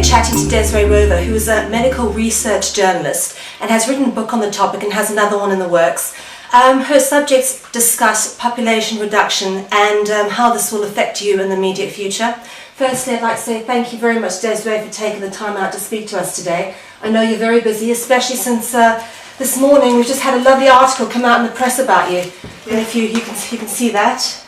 chatting to Desiree Rover, who is a medical research journalist and has written a book on the topic and has another one in the works. Her subjects discuss population reduction and how this will affect you in the immediate future. Firstly, I'd like to say thank you very much, Desiree, for taking the time out to speak to us today. I know you're very busy, especially since this morning we've just had a lovely article come out in the press about you. And if you can see that.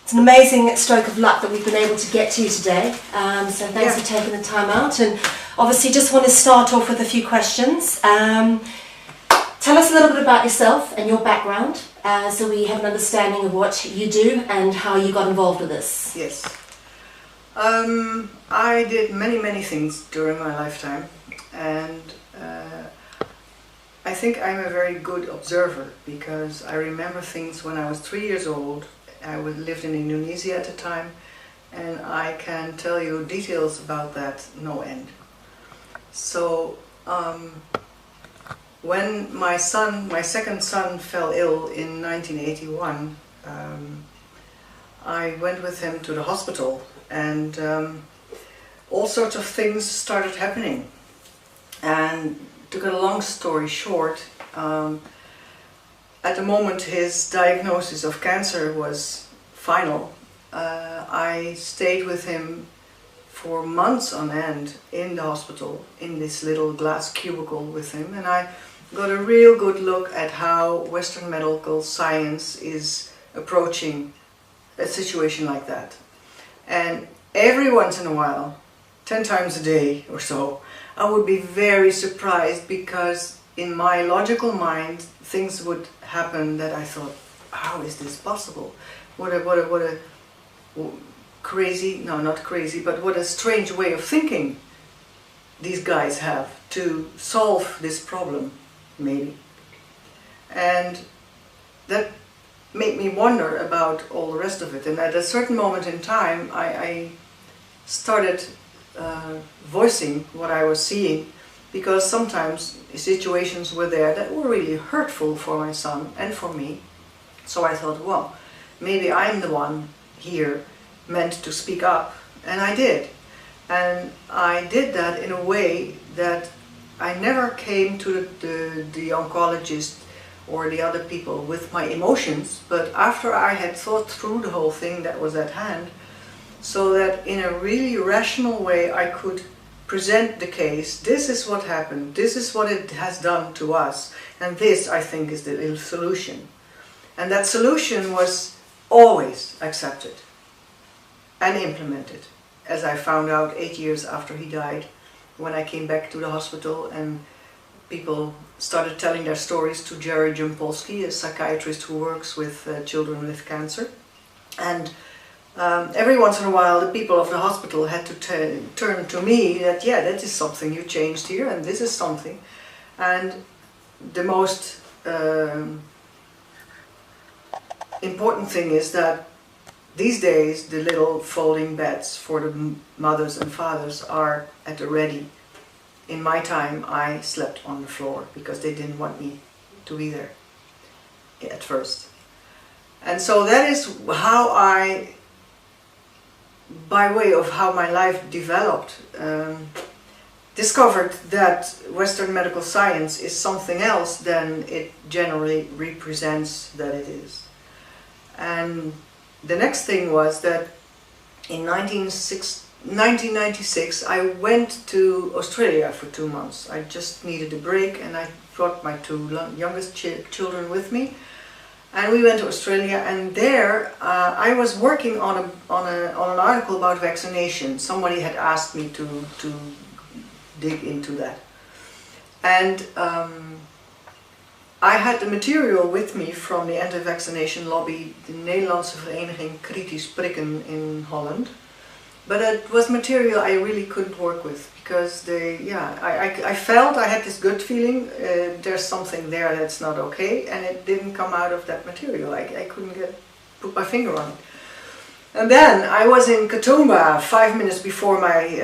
It's an amazing stroke of luck that we've been able to get to you today. So thanks for taking the time out. And obviously just want to start off with a few questions. Tell us a little bit about yourself and your background so we have an understanding of what you do and how you got involved with this. Yes. I did many things during my lifetime, and I think I'm a very good observer because I remember things when I was 3 years old. I lived in Indonesia at the time, and I can tell you details about that no end. So when my second son fell ill in 1981, I went with him to the hospital, and all sorts of things started happening. And to cut a long story short, at the moment his diagnosis of cancer was final, I stayed with him for months on end in the hospital, in this little glass cubicle with him, and I got a real good look at how Western medical science is approaching a situation like that. And every once in a while, 10 times a day or so, I would be very surprised because in my logical mind things would happen that I thought, how is this possible? What a crazy, no, not crazy, but what a strange way of thinking these guys have to solve this problem, maybe. And that made me wonder about all the rest of it. And at a certain moment in time, I started voicing what I was seeing, because sometimes situations were there that were really hurtful for my son and for me. So I thought, well, maybe I'm the one here meant to speak up, and I did. And I did that in a way that I never came to the oncologist or the other people with my emotions, but after I had thought through the whole thing that was at hand, so that in a really rational way I could present the case. This is what happened, this is what it has done to us, and this, I think, is the solution. And that solution was always accepted and implemented, as I found out 8 years after he died, when I came back to the hospital and people started telling their stories to Jerry Jampolsky, a psychiatrist who works with children with cancer. And every once in a while the people of the hospital had to turn to me that, yeah, that is something you changed here, and this is something. And the most important thing is that these days the little folding beds for the mothers and fathers are at the ready. In my time I slept on the floor because they didn't want me to be there at first. And so that is how I, by way of how my life developed, discovered that Western medical science is something else than it generally represents that it is. And the next thing was that in 1996 I went to Australia for 2 months. I just needed a break, and I brought my two youngest children with me. And we went to Australia, and there I was working on an article about vaccination. Somebody had asked me to dig into that. And I had the material with me from the anti-vaccination lobby, the Nederlandse Vereniging Kritisch Prikken in Holland. But it was material I really couldn't work with because I felt, I had this good feeling, there's something there that's not okay, and it didn't come out of that material. I couldn't put my finger on it. And then I was in Katoomba 5 minutes before my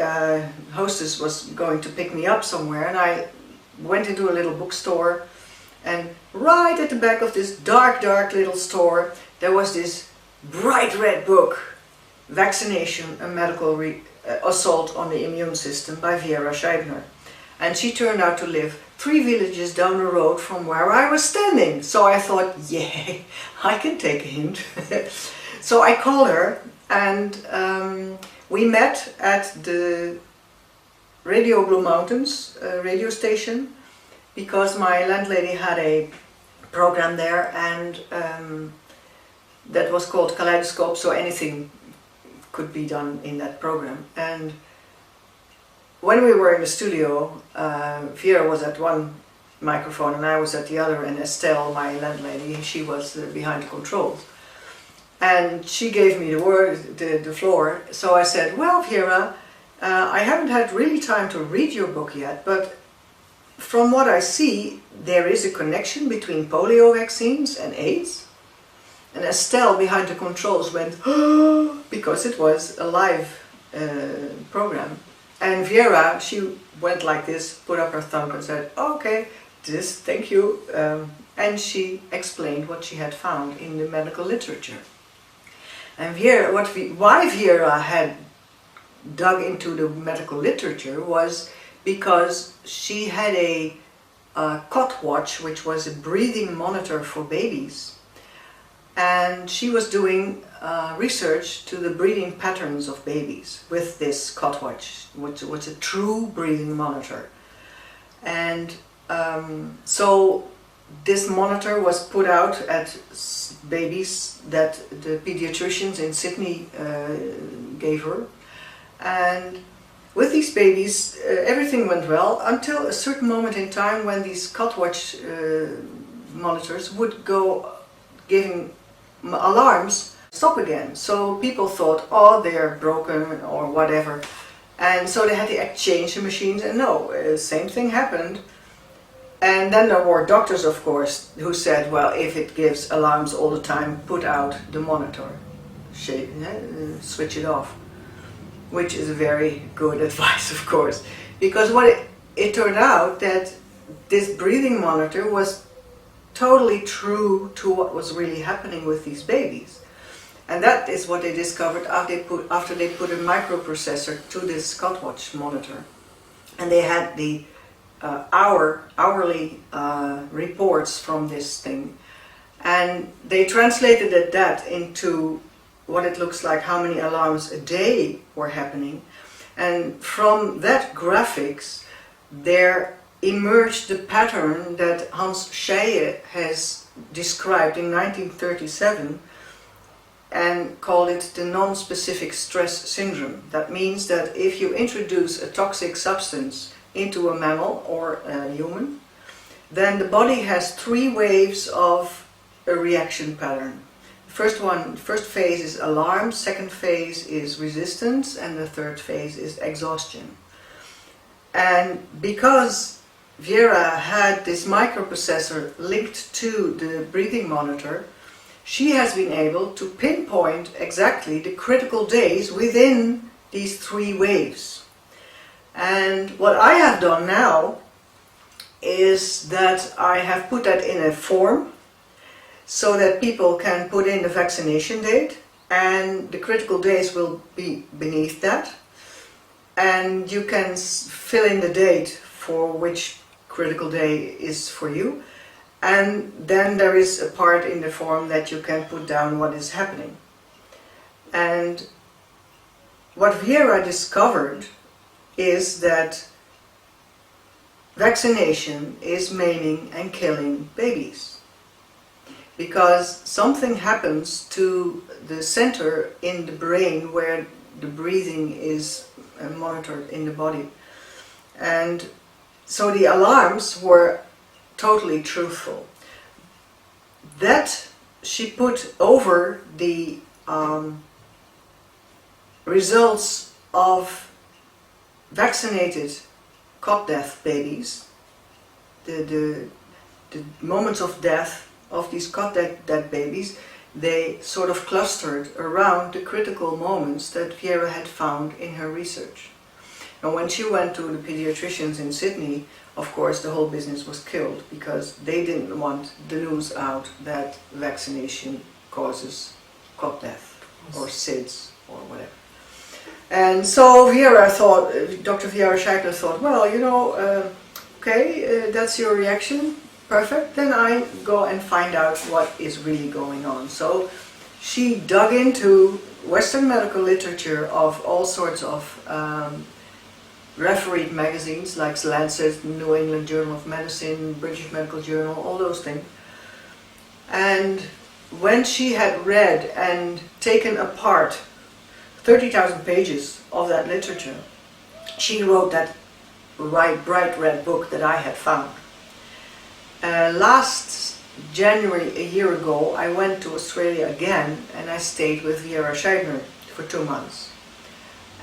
hostess was going to pick me up somewhere, and I went into a little bookstore, and right at the back of this dark little store there was this bright red book, Vaccination, a medical assault on the immune system by Vera Scheibner. And she turned out to live 3 villages down the road from where I was standing. So I thought, yeah, I can take a hint. So I called her, and we met at the Radio Blue Mountains radio station, because my landlady had a program there, and that was called Kaleidoscope, so anything could be done in that program. And when we were in the studio, Vera was at one microphone and I was at the other, and Estelle, my landlady, she was behind the controls. And she gave me the floor, so I said, well, Vera, I haven't had really time to read your book yet, but from what I see, there is a connection between polio vaccines and AIDS. And Estelle, behind the controls, went, oh, because it was a live program. And Vera, she went like this, put up her thumb and said, oh, okay, thank you. And she explained what she had found in the medical literature. And Vera, why Vera had dug into the medical literature was because she had a cot watch, which was a breathing monitor for babies. And she was doing research to the breathing patterns of babies with this cot watch, which was a true breathing monitor. And so this monitor was put out at babies that the pediatricians in Sydney gave her. And with these babies, everything went well until a certain moment in time when these cot watch monitors would go giving alarms, stop again. So people thought, oh, they're broken or whatever. And so they had to exchange the machines, and no, same thing happened. And then there were doctors, of course, who said, well, if it gives alarms all the time, put out the monitor, switch it off. Which is very good advice, of course, because it turned out that this breathing monitor was totally true to what was really happening with these babies. And that is what they discovered after they put a microprocessor to this cot watch monitor. And they had the hourly reports from this thing. And they translated that into what it looks like, how many alarms a day were happening. And from that graphics, there emerged the pattern that Hans Scheie has described in 1937 and called it the non-specific stress syndrome. That means that if you introduce a toxic substance into a mammal or a human, then the body has 3 waves of a reaction pattern. First phase is alarm, second phase is resistance, and the third phase is exhaustion. And because Vera had this microprocessor linked to the breathing monitor, she has been able to pinpoint exactly the critical days within these 3 waves. And what I have done now is that I have put that in a form so that people can put in the vaccination date, and the critical days will be beneath that. And you can fill in the date for which critical day is for you. And then there is a part in the form that you can put down what is happening. And what Vera discovered is that vaccination is maiming and killing babies. Because something happens to the center in the brain where the breathing is monitored in the body. And so the alarms were totally truthful. That she put over the results of vaccinated cot death babies, the moments of death of these cot dead babies, they sort of clustered around the critical moments that Vera had found in her research. And when she went to the pediatricians in Sydney, of course the whole business was killed, because they didn't want the news out that vaccination causes cot death or SIDS or whatever. And so Vera thought, Dr. Vera Scheikler thought, well, you know, okay, that's your reaction, perfect, then I go and find out what is really going on. So she dug into Western medical literature of all sorts of refereed magazines like Lancet, New England Journal of Medicine, British Medical Journal, all those things. And when she had read and taken apart 30,000 pages of that literature, she wrote that bright red book that I had found. Last January, a year ago, I went to Australia again and I stayed with Vera Scheikler for 2 months.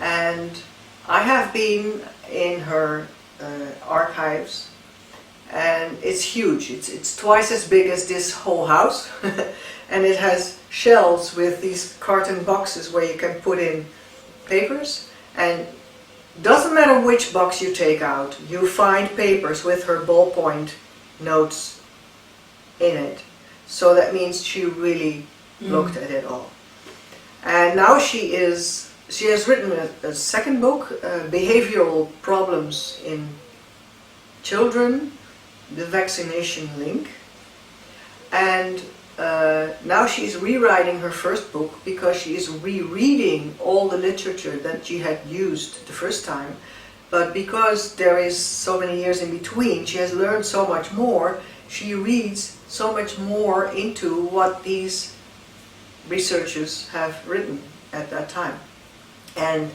And I have been in her archives, and it's huge. It's twice as big as this whole house, and it has shelves with these carton boxes where you can put in papers, and doesn't matter which box you take out, you find papers with her ballpoint notes in it. So that means she really looked at it all. And now she has written a second book, Behavioral Problems in Children, the Vaccination Link. And now she's rewriting her first book because she is rereading all the literature that she had used the first time. But because there is so many years in between, she has learned so much more, she reads so much more into what these researchers have written at that time. And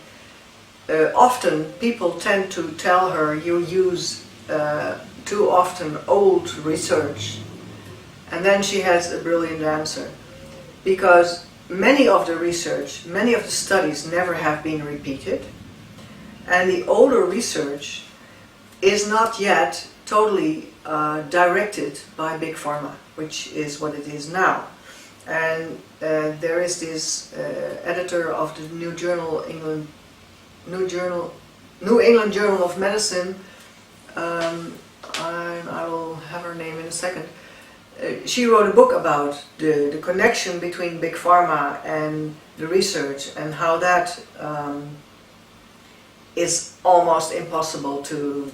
often people tend to tell her you use too often old research. And then she has a brilliant answer. Because many of the research, many of the studies never have been repeated. And the older research is not yet totally directed by Big Pharma, which is what it is now. And there is this editor of the New England Journal of Medicine. I will have her name in a second. She wrote a book about the connection between Big Pharma and the research, and how that is almost impossible to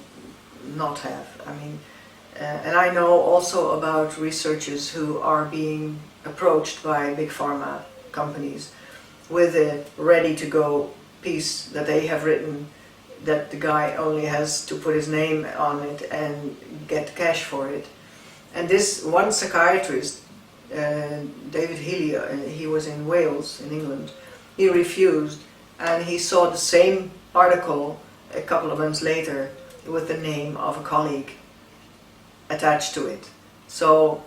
not have. I mean, and I know also about researchers who are being approached by Big Pharma companies with a ready-to-go piece that they have written, that the guy only has to put his name on it and get cash for it. And this one psychiatrist, David Healy, he was in Wales, in England, he refused, and he saw the same article a couple of months later with the name of a colleague attached to it. So,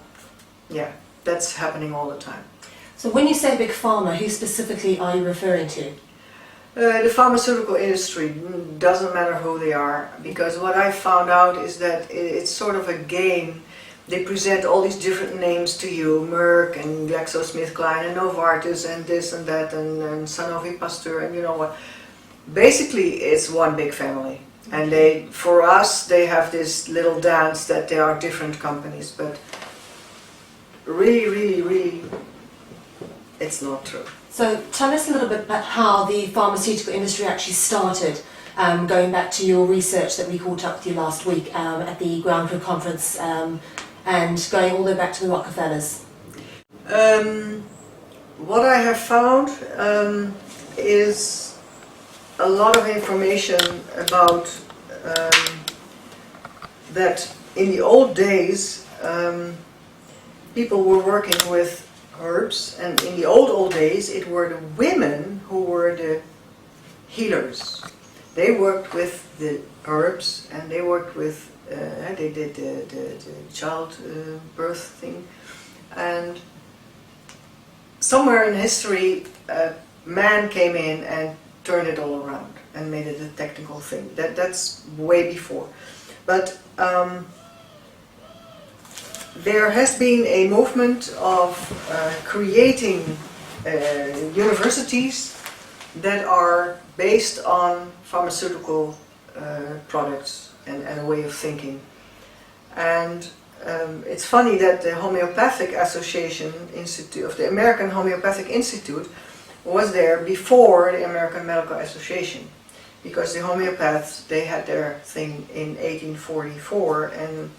yeah, that's happening all the time. So when you say Big Pharma, who specifically are you referring to? The pharmaceutical industry, doesn't matter who they are, because what I found out is that it's sort of a game. They present all these different names to you, Merck and GlaxoSmithKline and Novartis and this and that and Sanofi Pasteur and you know what. Basically it's one big family, and for us they have this little dance that they are different companies, but really it's not true. So tell us a little bit about how the pharmaceutical industry actually started, going back to your research that we caught up with you last week at the Ground Crew Conference, and going all the way back to the Rockefellers. What I have found is a lot of information about that in the old days people were working with herbs, and in the old days it were the women who were the healers. They worked with the herbs, and they worked with they did the child birth thing, and somewhere in history man came in and turned it all around and made it a technical thing. That's way before, but there has been a movement of creating universities that are based on pharmaceutical products and a way of thinking. And it's funny that the Homeopathic Association Institute, of the American Homeopathic Institute, was there before the American Medical Association, because the homeopaths, they had their thing in 1844, and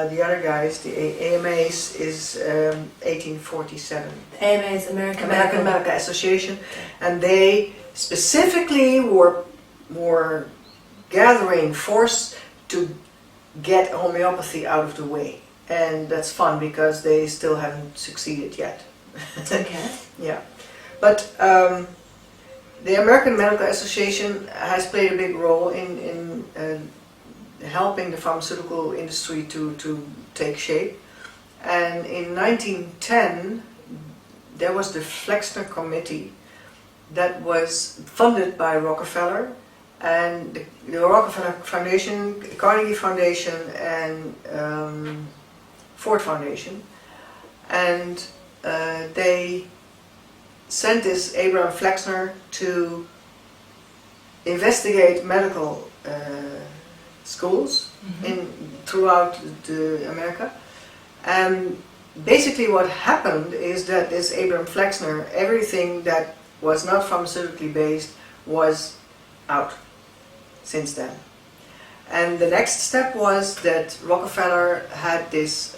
the other guys, the AMAs, is 1847. AMA is American Medical Association, and they specifically were gathering force to get homeopathy out of the way, and that's fun because they still haven't succeeded yet. Okay. Yeah, but the American Medical Association has played a big role in helping the pharmaceutical industry to take shape. And in 1910, there was the Flexner Committee that was funded by Rockefeller, and the Rockefeller Foundation, Carnegie Foundation, and Ford Foundation. And they sent this Abraham Flexner to investigate medical schools throughout America. And basically what happened is that this Abraham Flexner, everything that was not pharmaceutically based was out since then. And the next step was that Rockefeller had this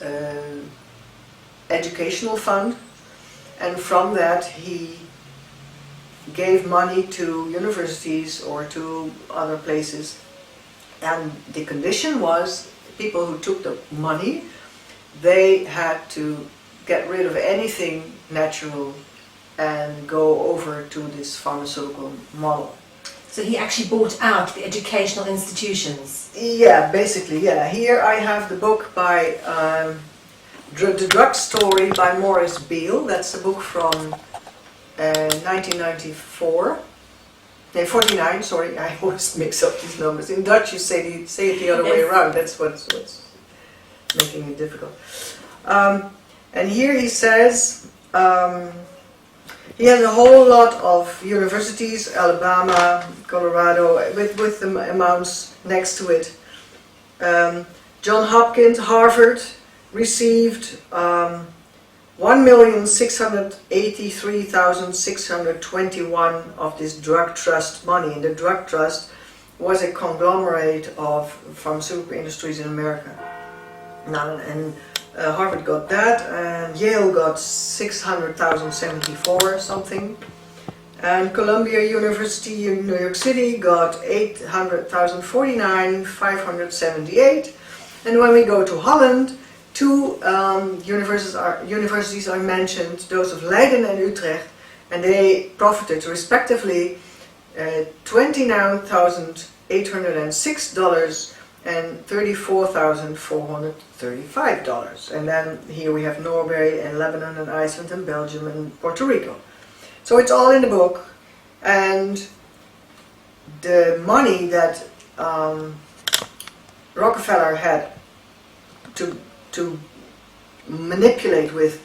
educational fund, and from that he gave money to universities or to other places, and the condition was people who took the money, they had to get rid of anything natural and go over to this pharmaceutical model. So he actually bought out the educational institutions? Yeah, basically, yeah. Here I have the book by The Drug Story by Maurice Beale. That's a book from 1994. No, 49, sorry, I always mix up these numbers. In Dutch you say it the other way around, that's what's making it difficult. And here he says, he has a whole lot of universities, Alabama, Colorado, with the amounts next to it. John Hopkins, Harvard, received 1,683,621 of this drug trust money. And the drug trust was a conglomerate of pharmaceutical industries in America. Now, and Harvard got that, and Yale got 600,074 something, and Columbia University in New York City got 800,049,578. And when we go to Holland, two universities are mentioned, those of Leiden and Utrecht, and they profited respectively $29,806 and $34,435. And then here we have Norway and Lebanon and Iceland and Belgium and Puerto Rico. So it's all in the book, and the money that Rockefeller had to manipulate with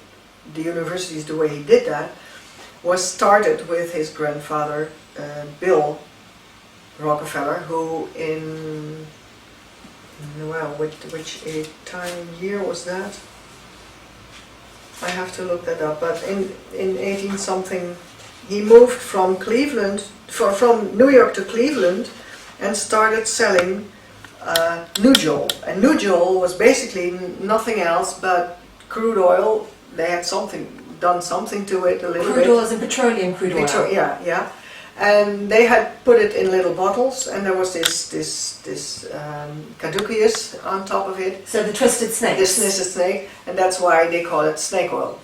the universities the way he did that was started with his grandfather Bill Rockefeller, who in, well, which year was that? I have to look that up, but in 18 something he moved from Cleveland, from New York to Cleveland, and started selling Nujol. And Nujol was basically nothing else but crude oil. They had done something to it a little bit. Crude oil is in petroleum crude oil. Yeah. And they had put it in little bottles, and there was this caduceus on top of it. So the twisted snake. This twisted snake, and that's why they call it snake oil.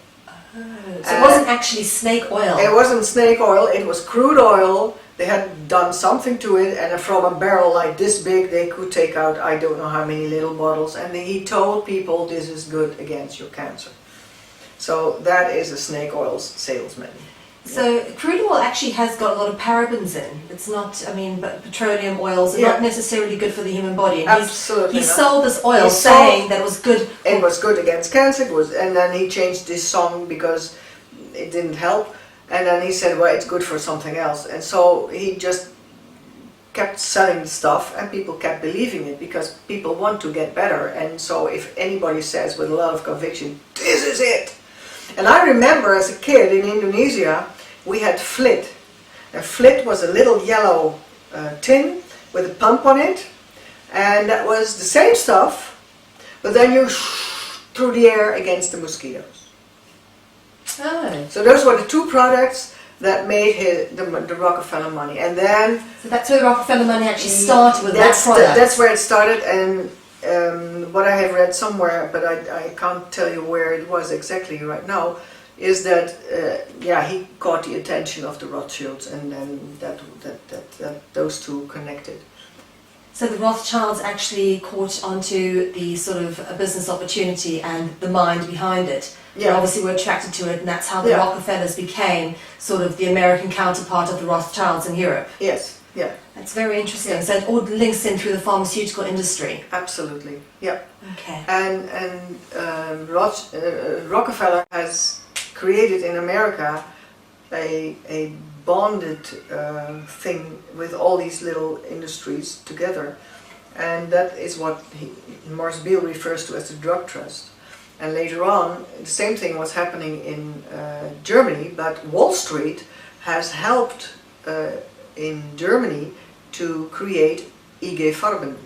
So it wasn't actually snake oil. It wasn't snake oil, it was crude oil. They had done something to it, and from a barrel like this big they could take out I don't know how many little bottles, and he told people this is good against your cancer. So that is a snake oil salesman. So crude oil actually has got a lot of parabens in. It's not, I mean, but petroleum oils are not necessarily good for the human body. And absolutely. He sold this oil saying that it was good. It was good against cancer. And then he changed this song because it didn't help. And then he said, well, it's good for something else. And so he just kept selling the stuff, and people kept believing it because people want to get better. And so if anybody says with a lot of conviction, this is it. And I remember as a kid in Indonesia, we had flit. And flit was a little yellow tin with a pump on it, and that was the same stuff, but then you through the air against the mosquitoes. Oh. So those were the two products that made the Rockefeller money. And then... So that's where the Rockefeller money actually started with that product? That's where it started, and what I have read somewhere, but I can't tell you where it was exactly right now, is that, yeah, he caught the attention of the Rothschilds, and then those two connected. So the Rothschilds actually caught onto the sort of a business opportunity and the mind behind it. Yeah. And obviously were attracted to it, and that's how the Rockefellers became sort of the American counterpart of the Rothschilds in Europe. Yes, yeah. That's very interesting. Yeah. So it all links in through the pharmaceutical industry. Absolutely, yeah. Okay. And Rockefeller has created in America a bonded thing with all these little industries together, and that is what Morris Beale refers to as the drug trust. And later on, the same thing was happening in Germany, but Wall Street has helped in Germany to create IG Farben.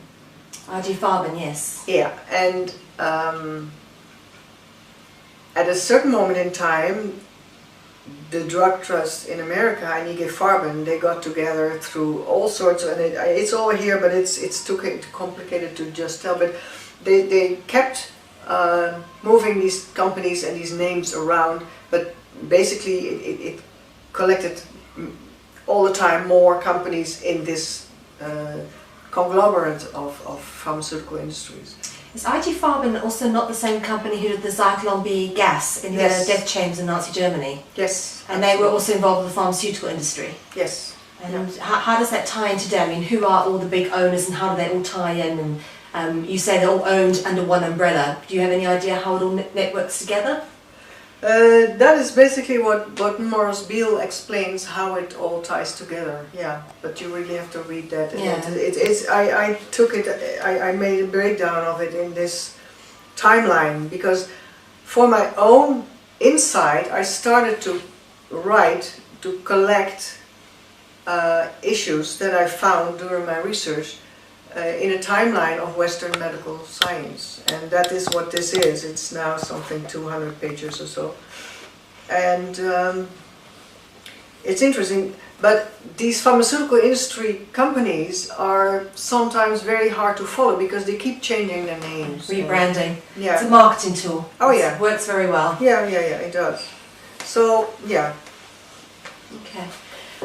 IG Farben, yes. Yeah, and at a certain moment in time, the drug trust in America and IG Farben, they got together through all sorts of, and it's all here, but it's too complicated to just tell, but they kept moving these companies and these names around, but basically it collected all the time more companies in this conglomerate of pharmaceutical industries. Is IG Farben also not the same company who did the Zyklon B gas in the death chambers in Nazi Germany? Yes. And they were also involved with the pharmaceutical industry? Yes. And how does that tie in today? I mean, who are all the big owners and how do they all tie in? And you say they're all owned under one umbrella. Do you have any idea how it all networks together? That is basically what Morris Beale explains, how it all ties together. Yeah, but you really have to read that. And I made a breakdown of it in this timeline, because for my own insight I started to write, to collect issues that I found during my research in a timeline of Western medical science, and that is what this is. It's now something 200 pages or so, and it's interesting. But these pharmaceutical industry companies are sometimes very hard to follow because they keep changing their names. Rebranding. Yeah. It's a marketing tool. Oh yeah. It works very well. Yeah, it does. So yeah. Okay.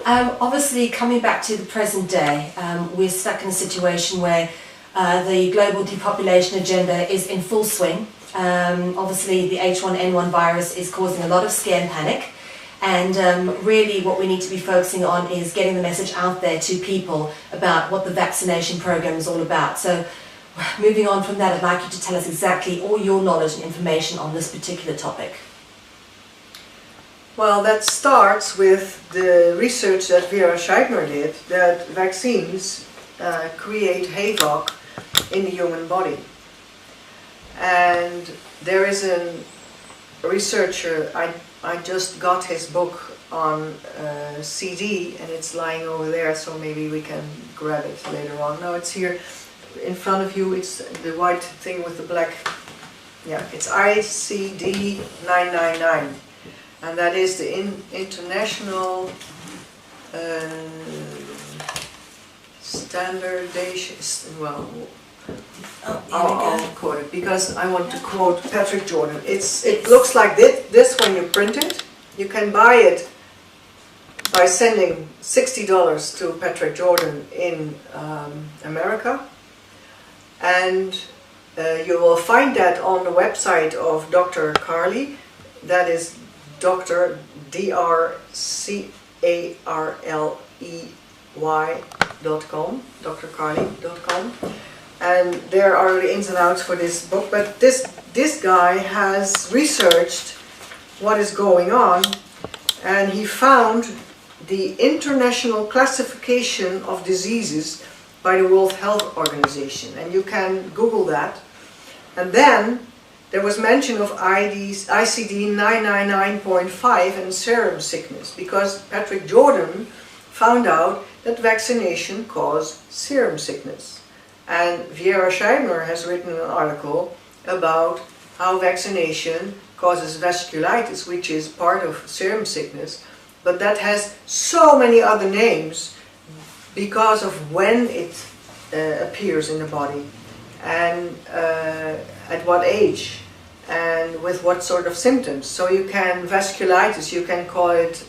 Obviously, coming back to the present day, we're stuck in a situation where the global depopulation agenda is in full swing. Obviously, the H1N1 virus is causing a lot of scare and panic, and really what we need to be focusing on is getting the message out there to people about what the vaccination program is all about. So, moving on from that, I'd like you to tell us exactly all your knowledge and information on this particular topic. Well, that starts with the research that Vera Scheibner did, that vaccines create havoc in the human body. And there is a researcher, I just got his book on CD, and it's lying over there, so maybe we can grab it later on. No, it's here in front of you. It's the white thing with the black, yeah, it's ICD 999. And that is the international standardization. Well, I'll quote it because I want to quote Patrick Jordan. It looks like this when you print it. You can buy it by sending $60 to Patrick Jordan in America, and you will find that on the website of Dr. Carley. That is Dr. drcarley.com, drcarley.com, and there are the ins and outs for this book. But this guy has researched what is going on, and he found the International Classification of Diseases by the World Health Organization, and you can Google that, and then there was mention of ICD 999.5 and serum sickness, because Patrick Jordan found out that vaccination caused serum sickness. And Vera Scheibner has written an article about how vaccination causes vasculitis, which is part of serum sickness, but that has so many other names because of when it appears in the body, and at what age, and with what sort of symptoms. So you can, vasculitis, you can call it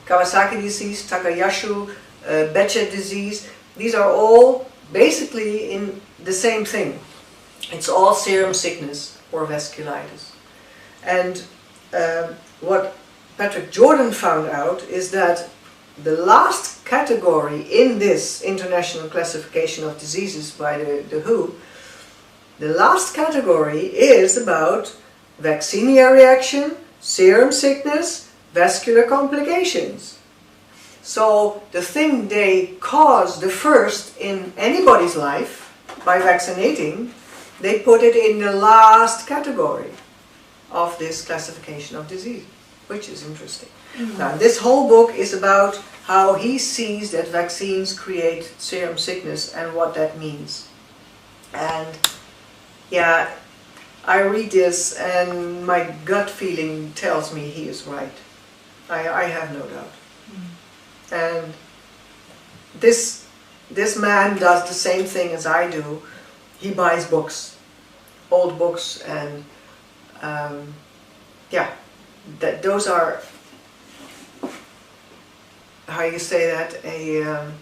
Kawasaki disease, Takayasu, Behçet disease. These are all basically in the same thing. It's all serum sickness or vasculitis. And what Patrick Jordan found out is that the last category in this international classification of diseases by the WHO, the last category is about vaccinia reaction, serum sickness, vascular complications. So the thing they cause the first in anybody's life by vaccinating, they put it in the last category of this classification of disease, which is interesting. Now, this whole book is about how he sees that vaccines create serum sickness and what that means. And yeah, I read this and my gut feeling tells me he is right. I have no doubt. And this man does the same thing as I do. He buys books, old books, and yeah, those are, how you say that, a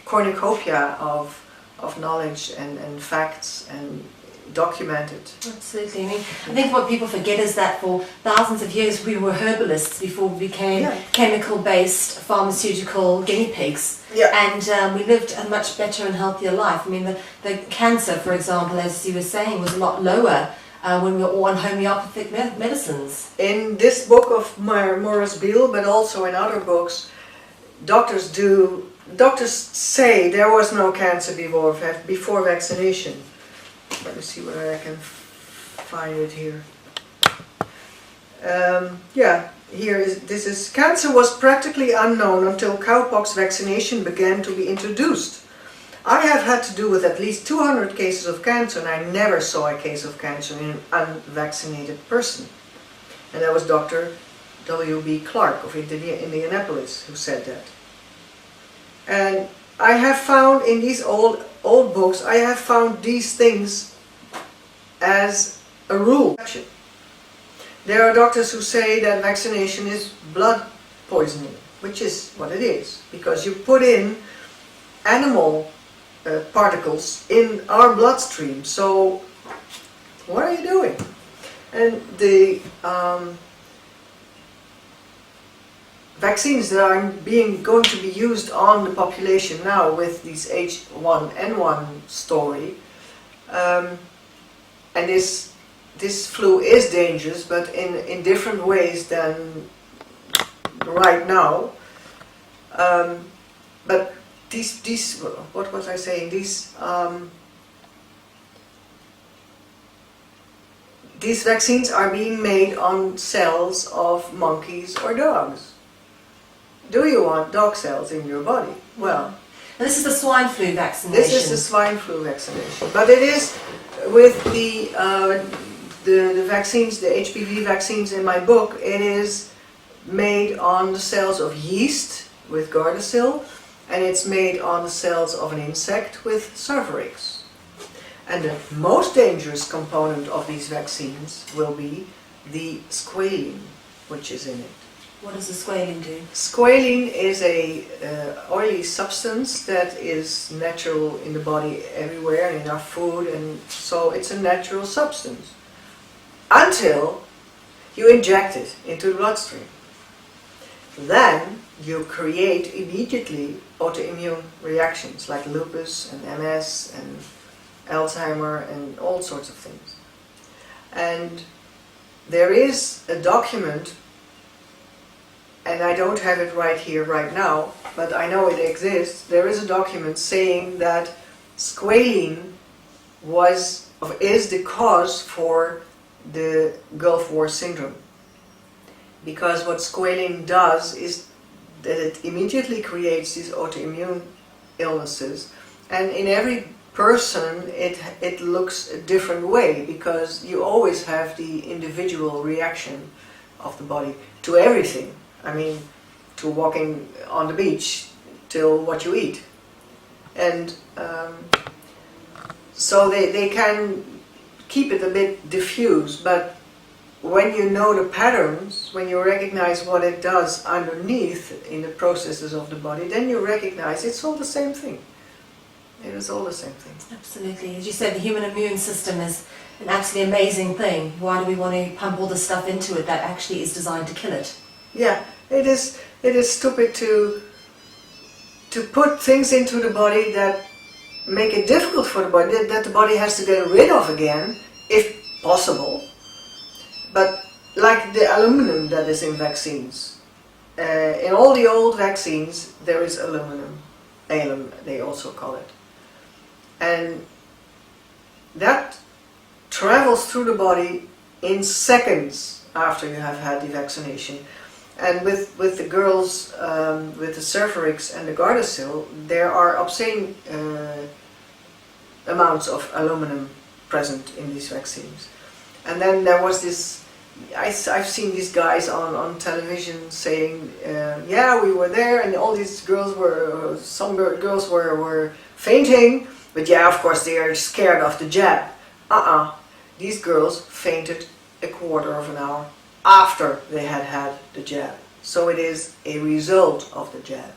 cornucopia of knowledge and facts and documented. Absolutely. I mean, I think what people forget is that for thousands of years we were herbalists before we became chemical-based pharmaceutical guinea pigs. And we lived a much better and healthier life. I mean, the cancer, for example, as you were saying, was a lot lower when we were all on homeopathic medicines. In this book of Morris Beale, but also in other books, doctors say there was no cancer before vaccination. Let me see whether I can find it here. This is cancer was practically unknown until cowpox vaccination began to be introduced. I have had to do with at least 200 cases of cancer, and I never saw a case of cancer in an unvaccinated person. And that was Dr. W.B. Clark of Indianapolis who said that. And I have found in these old books, I have found these things as a rule. There are doctors who say that vaccination is blood poisoning, which is what it is, because you put in animal particles in our bloodstream. So what are you doing? And the vaccines that are going to be used on the population now with this H1N1 story, and this flu is dangerous, but in different ways than right now. But these what was I saying? These vaccines are being made on cells of monkeys or dogs. Do you want dog cells in your body? Well, and this is the swine flu vaccination. This is the swine flu vaccination, but it is with the vaccines, the HPV vaccines in my book. It is made on the cells of yeast with Gardasil, and it's made on the cells of an insect with Cervarix. And the most dangerous component of these vaccines will be the squalene, which is in it. What does the squalene do? Squalene is a oily substance that is natural in the body everywhere and in our food, and so it's a natural substance until you inject it into the bloodstream. Then you create immediately autoimmune reactions like lupus and MS and Alzheimer and all sorts of things. And there is a document, and I don't have it right here, right now, but I know it exists. There is a document saying that squalene is the cause for the Gulf War syndrome. Because what squalene does is that it immediately creates these autoimmune illnesses, and in every person it looks a different way, because you always have the individual reaction of the body to everything. I mean, to walking on the beach till what you eat. And so they can keep it a bit diffuse, but when you know the patterns, when you recognize what it does underneath in the processes of the body, then you recognize it's all the same thing. It is all the same thing. Absolutely. As you said, the human immune system is an absolutely amazing thing. Why do we want to pump all this stuff into it that actually is designed to kill it? Yeah, it is stupid to put things into the body that make it difficult for the body, that the body has to get rid of again, if possible. But like the aluminum that is in vaccines, in all the old vaccines there is aluminum, alum they also call it, and that travels through the body in seconds after you have had the vaccination. And with the girls, with the Cervarix and the Gardasil, there are obscene amounts of aluminum present in these vaccines. And then there was this, I've seen these guys on television saying, yeah, we were there and all these girls were, some girls were fainting, but yeah, of course they are scared of the jab. These girls fainted a quarter of an hour after they had had the jab. So it is a result of the jab.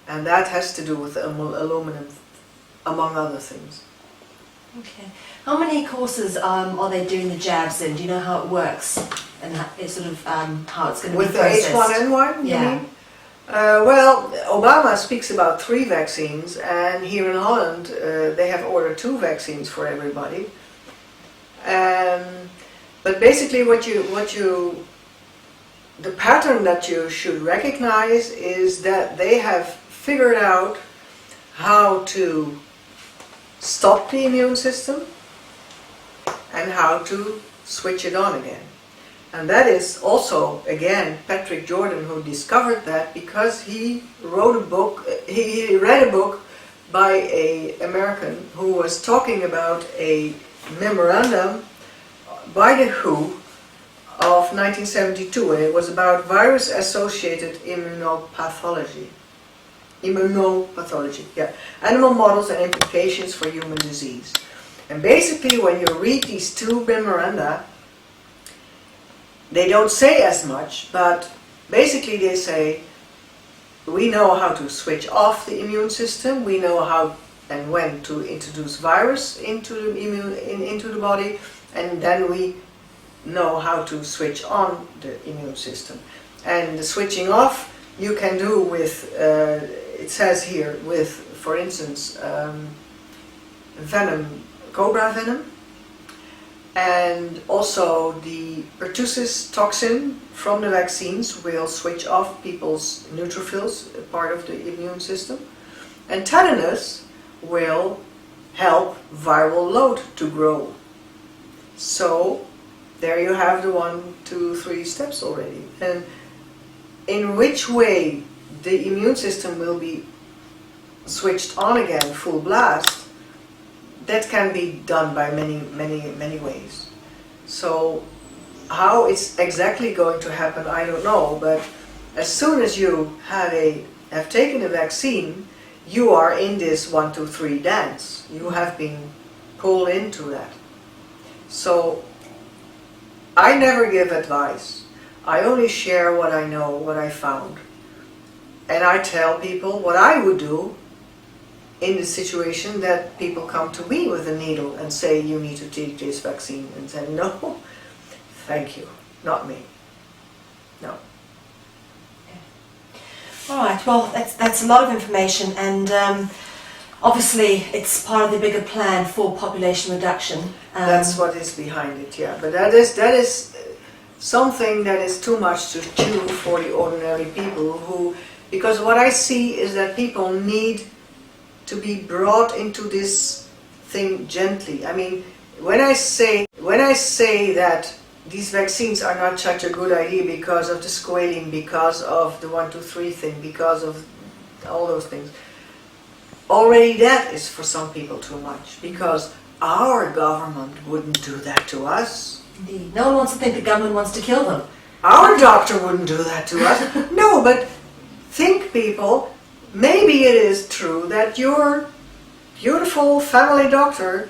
And that has to do with aluminum, among other things. Okay. How many courses are they doing the jabs in? Do you know how it works? And it's sort of how it's going to be processed? With the H1N1, you mean? Well, Obama speaks about 3 vaccines, and here in Holland they have ordered 2 vaccines for everybody. But basically the pattern that you should recognize is that they have figured out how to stop the immune system and how to switch it on again. And that is also, again, Patrick Jordan who discovered that, because he wrote a book, he read a book by an American who was talking about a memorandum by the WHO of 1972, and it was about virus-associated immunopathology. Yeah. Animal models and implications for human disease. And basically when you read these 2 memoranda, they don't say as much, but basically they say, we know how to switch off the immune system, we know how and when to introduce virus into the body, and then we know how to switch on the immune system. And the switching off you can do with, it says here, with, for instance, venom, cobra venom, and also the pertussis toxin from the vaccines will switch off people's neutrophils, part of the immune system, and tetanus will help viral load to grow. So there you have the 1, 2, 3 steps already. And in which way the immune system will be switched on again, full blast, that can be done by many ways. So how it's exactly going to happen, I don't know, but as soon as you have taken a vaccine, you are in this 1, 2, 3 dance. You have been pulled into that. So I never give advice. I only share what I know, what I found. And I tell people what I would do in the situation that people come to me with a needle and say, you need to take this vaccine, and say, no, thank you, not me. No. All right, well, that's a lot of information, and obviously it's part of the bigger plan for population reduction. That's what is behind it, yeah. But that is something that is too much to chew for the ordinary people who, because what I see is that people need to be brought into this thing gently. I mean, when I say that these vaccines are not such a good idea because of the squalene, because of the 1, 2, 3 thing, because of all those things, already that is for some people too much, because our government wouldn't do that to us. Indeed. No one wants to think the government wants to kill them. Our doctor wouldn't do that to us. No, but think, people, maybe it is true that your beautiful family doctor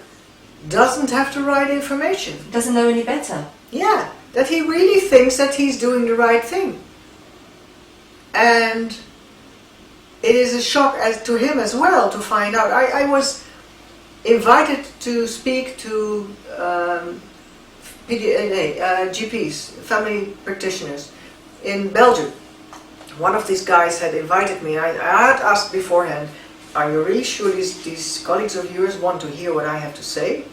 doesn't have to write information. Doesn't know any better. Yeah, that he really thinks that he's doing the right thing. And it is a shock to him as well to find out. I was invited to speak to GPs, family practitioners, in Belgium. One of these guys had invited me. I had asked beforehand, are you really sure these colleagues of yours want to hear what I have to say?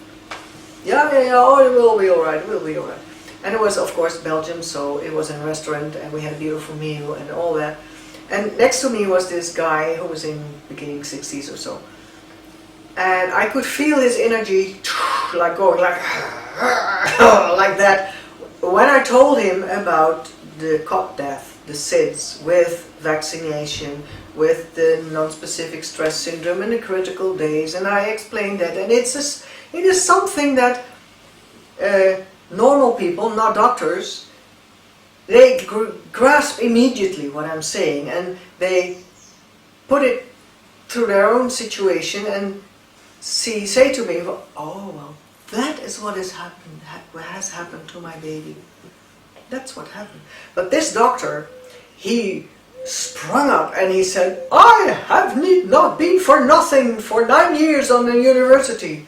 Yeah, oh, it will be alright, it will be alright. And it was, of course, Belgium, so it was in a restaurant and we had a beautiful meal and all that. And next to me was this guy who was in beginning 60s or so. And I could feel his energy like going like like that when I told him about the cot death, the SIDS, with vaccination, with the non-specific stress syndrome and the critical days, and I explained that. And it is something that normal people, not doctors, they grasp immediately what I'm saying, and they put it through their own situation and say to me, oh, well, that is what has happened to my baby. That's what happened. But this doctor, he sprung up and he said, I have not been for nothing for 9 years on the university.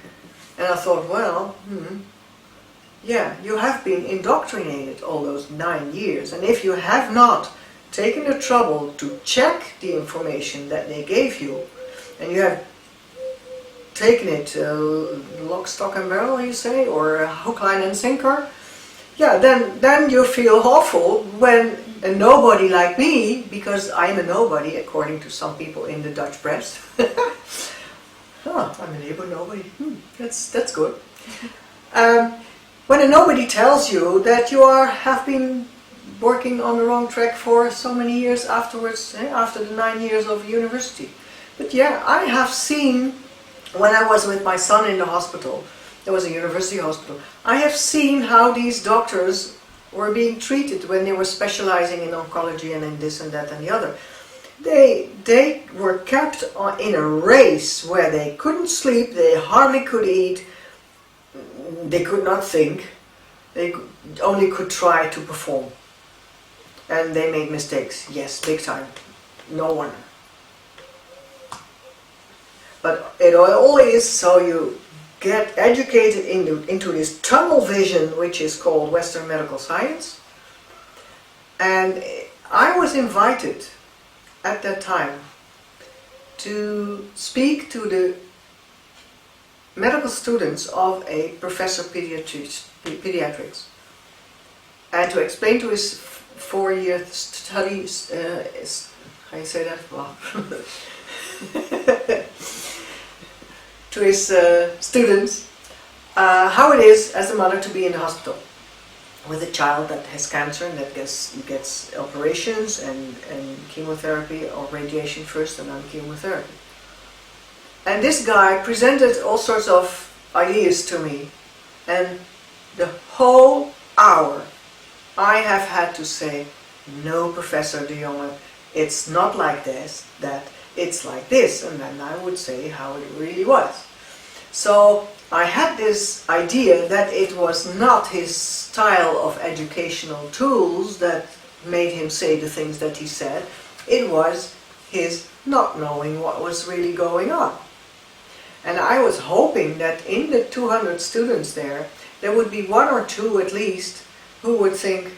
And I thought, well, yeah, you have been indoctrinated all those 9 years. And if you have not taken the trouble to check the information that they gave you, and you have taken it lock, stock and barrel, you say, or hook, line and sinker, yeah, then you feel awful when a nobody like me, because I'm a nobody according to some people in the Dutch press. I'm a neighbor nobody. That's good. When a nobody tells you that you have been working on the wrong track for so many years afterwards, after the 9 years of university. But yeah, I have seen, when I was with my son in the hospital, there was a university hospital, I have seen how these doctors were being treated when they were specializing in oncology and in this and that and the other. They were kept in a race where they couldn't sleep, they hardly could eat, they could not think, they only could try to perform. And they made mistakes, yes, big time, no wonder. But it all is so you get educated into this tunnel vision, which is called Western medical science. And I was invited at that time to speak to the medical students of a professor of pediatrics and to explain to his 4-year studies, how you say that? Well, to his students how it is as a mother to be in the hospital with a child that has cancer and that gets operations and chemotherapy or radiation first and then chemotherapy. And this guy presented all sorts of ideas to me, and the whole hour I have had to say, no, Professor de Jonge, it's not like this, that it's like this, and then I would say how it really was. So I had this idea that it was not his style of educational tools that made him say the things that he said, it was his not knowing what was really going on. And I was hoping that in the 200 students there would be 1 or 2 at least who would think,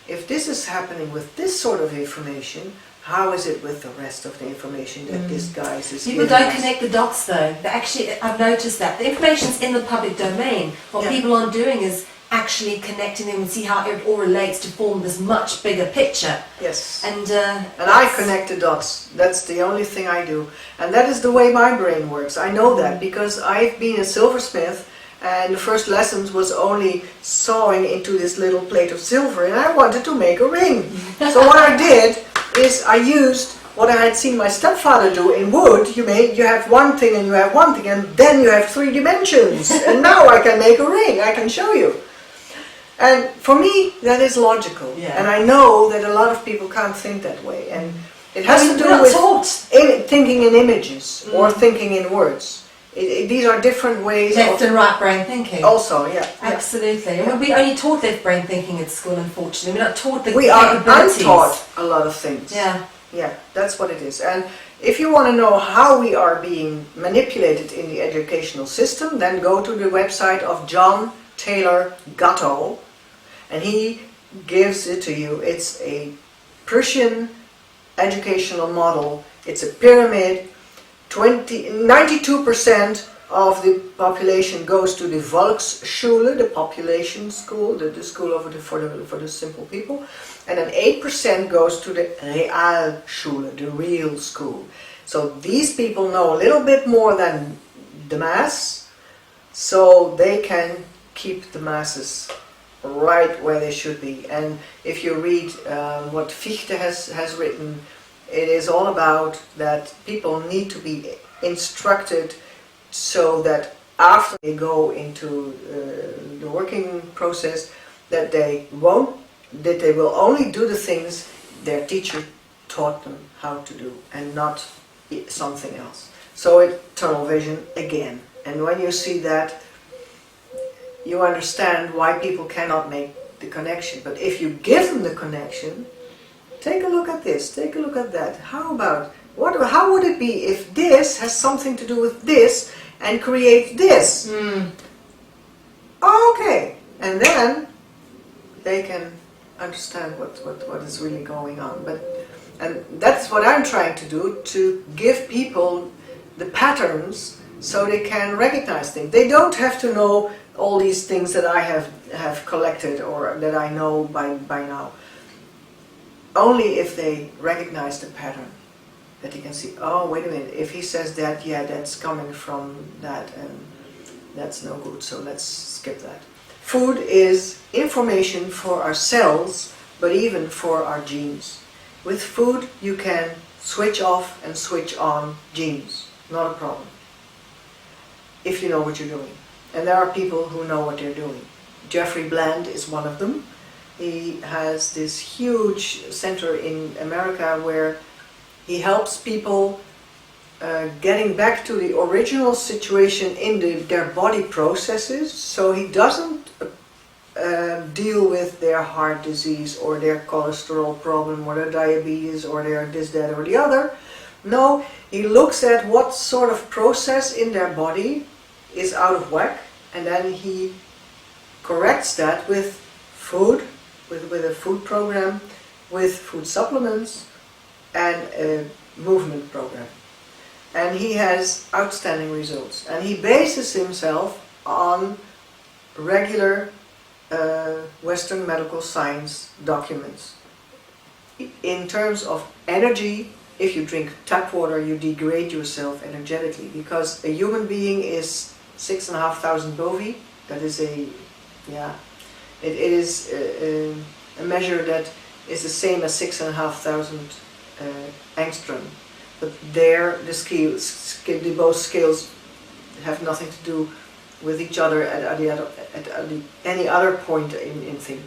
if this is happening with this sort of information, how is it with the rest of the information that this guy is giving People don't us? connect the dots though. Actually, I've noticed that. The information's in the public domain. What people aren't doing is actually connecting them and see how it all relates to form this much bigger picture. Yes. And I connect the dots. That's the only thing I do. And that is the way my brain works. I know that because I've been a silversmith, and the first lessons was only sawing into this little plate of silver, and I wanted to make a ring. So what I did is I used what I had seen my stepfather do in wood. You have one thing and you have one thing, and then you have 3 dimensions. And now I can make a ring. I can show you. And for me, that is logical. Yeah. And I know that a lot of people can't think that way. And it has to do with thinking in images or thinking in words. These are different ways left and right brain thinking. Also, yeah. Absolutely. And we only taught left brain thinking at school, unfortunately. We're not taught the We are capabilities. untaught a lot of things. Yeah. Yeah, that's what it is. And if you want to know how we are being manipulated in the educational system, then go to the website of John Taylor Gatto, and he gives it to you. It's a Prussian educational model. It's a pyramid. 92% of the population goes to the Volksschule, the population school, the school for the simple people, and then 8% goes to the Realschule, the real school. So these people know a little bit more than the mass, so they can keep the masses right where they should be. And if you read what Fichte has written, it is all about that people need to be instructed so that after they go into the working process, that they will only do the things their teacher taught them how to do and not something else. So it's tunnel vision again. And when you see that, you understand why people cannot make the connection. But if you give them the connection, take a look at this, take a look at that. How about, how would it be if this has something to do with this and creates this? Okay, and then they can understand what is really going on. And that's what I'm trying to do, to give people the patterns so they can recognize things. They don't have to know all these things that I have collected or that I know by now. Only if they recognize the pattern, that you can see, oh, wait a minute, if he says that, yeah, that's coming from that, and that's no good, so let's skip that. Food is information for our cells, but even for our genes. With food, you can switch off and switch on genes, not a problem, if you know what you're doing. And there are people who know what they're doing. Jeffrey Bland is one of them. He has this huge center in America where he helps people getting back to the original situation in their body processes. So he doesn't deal with their heart disease or their cholesterol problem or their diabetes or their this, that or the other. No, he looks at what sort of process in their body is out of whack, and then he corrects that with food, with a food program, with food supplements, and a movement program. And he has outstanding results. And he bases himself on regular Western medical science documents. In terms of energy, if you drink tap water, you degrade yourself energetically, because a human being is 6,500 bovi. That is it is a measure that is the same as 6,500 angstrom. But there, both scales have nothing to do with each other at any other point in thing.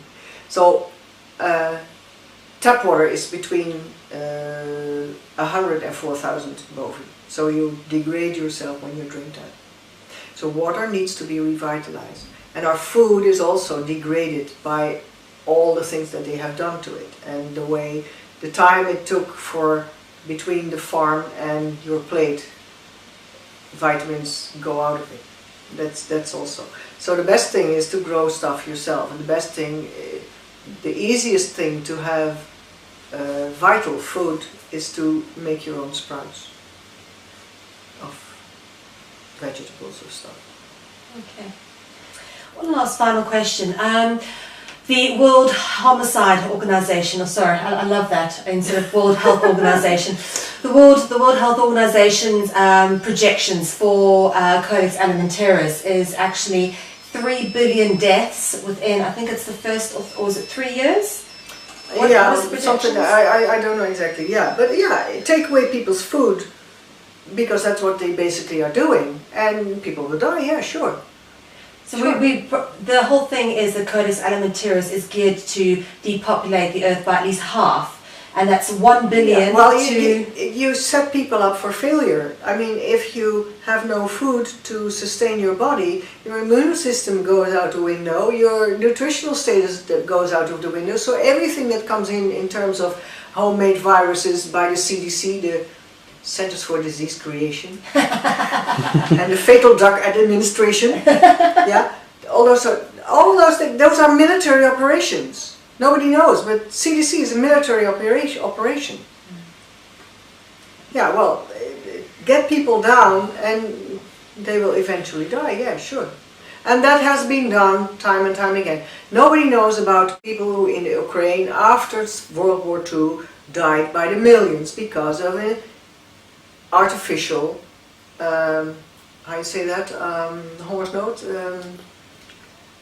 So tap water is between 100 and 4,000 bovi. So you degrade yourself when you drink that. So water needs to be revitalized. And our food is also degraded by all the things that they have done to it. And the time it took for between the farm and your plate, vitamins go out of it. That's also. So the best thing is to grow stuff yourself. And the best thing, the easiest thing to have vital food is to make your own sprouts of vegetables or stuff. Okay. One last final question. The World Homicide Organization, I love that instead of World Health Organization. The World Health Organization's projections for Codex Alimentarius is actually 3 billion deaths within, I think it's the first, or was it 3 years? What is the something, I don't know exactly, yeah. But yeah, take away people's food, because that's what they basically are doing, and people will die, yeah, sure. So the whole thing is that Codex Alimentarius is geared to depopulate the earth by at least half, and that's 1 billion. Yeah. Well, you set people up for failure. I mean, if you have no food to sustain your body, your immune system goes out the window, your nutritional status goes out of the window, so everything that comes in terms of homemade viruses by the CDC, the Centers for Disease Creation, and the Fatal Drug Administration, yeah, all those things, those are military operations. Nobody knows, but CDC is a military operation. Yeah, well, get people down and they will eventually die, yeah, sure. And that has been done time and time again. Nobody knows about people who in Ukraine after World War II died by the millions because of an artificial, how you say that, hongersnood?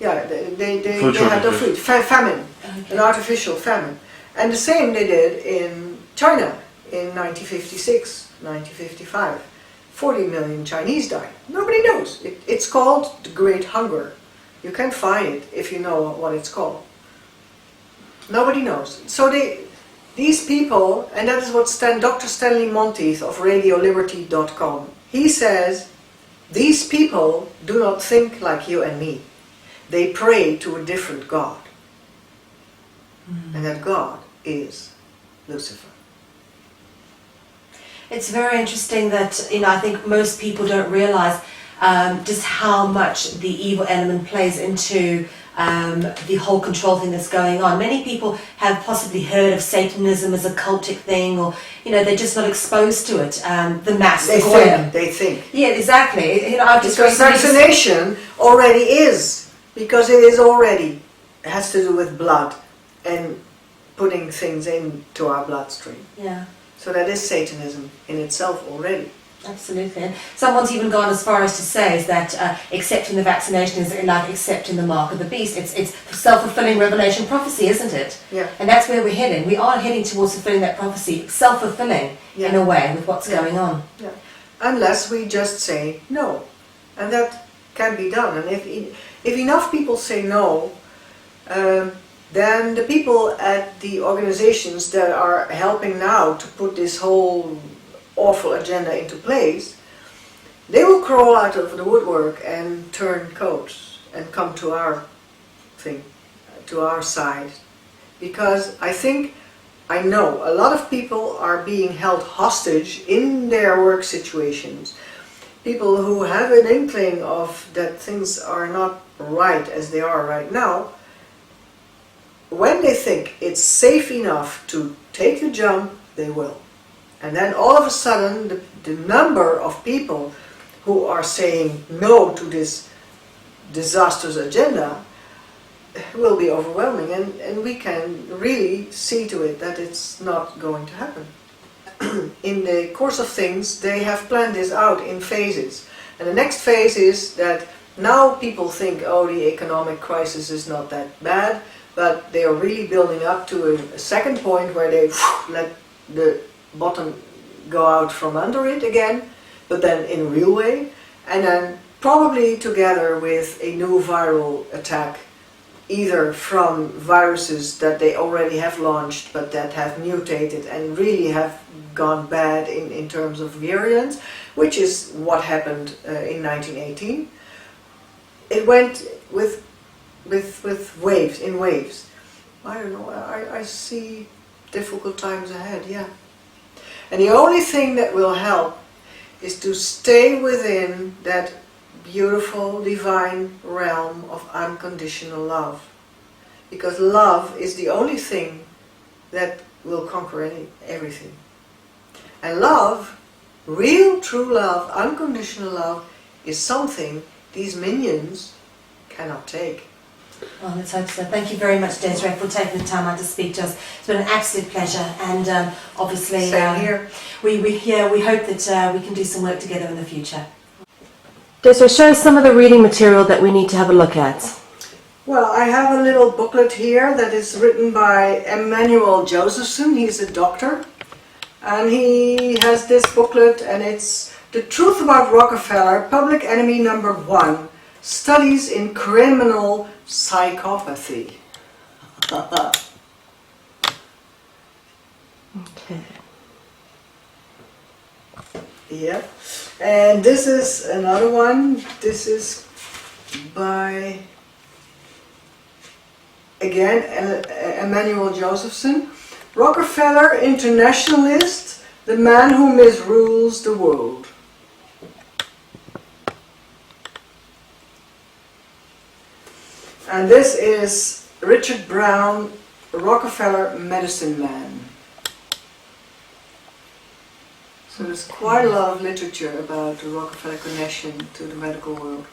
Yeah, they had no food, famine, an artificial famine. And the same they did in China in 1956, 1955. 40 million Chinese died. Nobody knows. It's called the Great Hunger. You can find it if you know what it's called. Nobody knows. So these people, and that is what Dr. Stanley Monteith of RadioLiberty.com, he says, these people do not think like you and me. They pray to a different God. And that God is Lucifer. It's very interesting that, I think most people don't realize just how much the evil element plays into the whole control thing that's going on. Many people have possibly heard of Satanism as a cultic thing, or they're just not exposed to it. The mass. They think. Yeah, exactly. I've just because vaccination already is, because it has to do with blood and putting things into our bloodstream. Yeah. So that is Satanism in itself already. Absolutely. And someone's even gone as far as to say is that accepting the vaccination is like accepting the mark of the beast. It's self-fulfilling revelation prophecy, isn't it? Yeah. And that's where we're heading. We are heading towards fulfilling that prophecy, self-fulfilling in a way with what's going on. Yeah. Unless we just say no. And that can be done. And if enough people say no, then the people at the organizations that are helping now to put this whole awful agenda into place, they will crawl out of the woodwork and turn coats and come to our thing, to our side. Because I know a lot of people are being held hostage in their work situations. People who have an inkling of that things are not right as they are right now, when they think it's safe enough to take the jump, they will. And then all of a sudden, the number of people who are saying no to this disastrous agenda will be overwhelming, and we can really see to it that it's not going to happen. In the course of things, they have planned this out in phases. And the next phase is that now people think, oh, the economic crisis is not that bad, but they are really building up to a second point where they let the bottom go out from under it again, but then in a real way, and then probably together with a new viral attack, either from viruses that they already have launched but that have mutated and really have gone bad in terms of virulence, which is what happened in 1918. It went with waves, in waves. I don't know, I see difficult times ahead, yeah. And the only thing that will help is to stay within that beautiful, divine realm of unconditional love. Because love is the only thing that will conquer everything. And love, real, true love, unconditional love, is something these minions cannot take. Well, let's hope so. Thank you very much, Desiree, for taking the time out to speak to us. It's been an absolute pleasure, and obviously, Same here. we hope that we can do some work together in the future. Desiree, show us some of the reading material that we need to have a look at. Well, I have a little booklet here that is written by Emmanuel Josephson. He's a doctor, and he has this booklet, and it's The Truth About Rockefeller, Public Enemy Number 1, Studies in Criminal Psychopathy. Okay. Yep. And this is another one. This is by, again, Emmanuel Josephson. Rockefeller, Internationalist, the man who misrules the world. And this is Richard Brown, Rockefeller Medicine Man. So there's quite a lot of literature about the Rockefeller connection to the medical world.